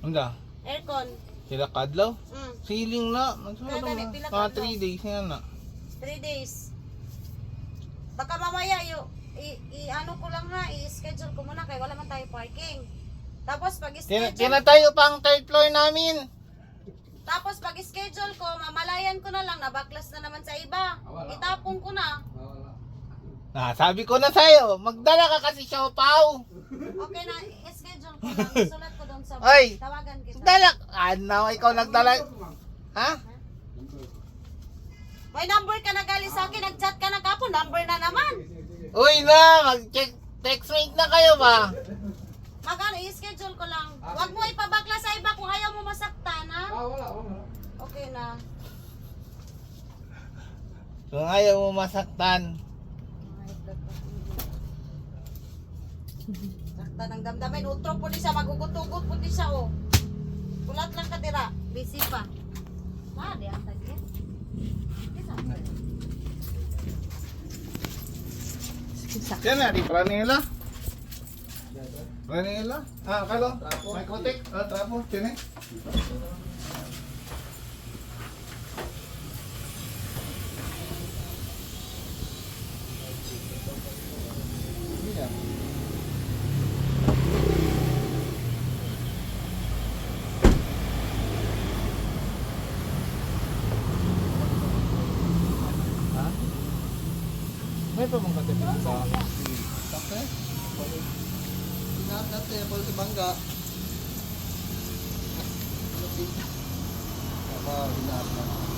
Anda, Aircon. sila kadlaw. Mm. Ceiling na. Kaya gani, pila Mga kadlaw? 3 days yan na. 3 days. Baka mamaya ano ko lang ha, i-schedule ko muna kaya wala man tayo parking. Tapos pag-schedule Tinatayo pa ang third floor namin. Tapos pag-schedule ko, mamalayan ko na lang na backlash na naman sa iba. Itapon ko na. Sabi ko na sa'yo, magdala ka kasi siopaw. Okay na, i-schedule ko lang. Isulat ko doon sa Ay! tawagan kita. Dala. Ano, ikaw nagdala. Ha? May number ka na galing sa akin, nag-chat ka na kapon, number na naman. Uy na, mag-check, textmate na kayo ba? Magano, i-schedule ko lang. Huwag mo ipabakla sa iba kung ayaw mo masaktan, ha? Wala. Okay na. Kung ayaw mo masaktan. Saktan ang damdamin, utro po di siya, magugutugot po di siya, oh. Kulat lang ka dira, busy pa. Di ang tagit. Yan na, di Pranela. Pranela? Kalo? May kotek? Trapo, sini. May pa mong kotek sa Kape? Ingat natin, pala si Bangga. Apa, ingat natin.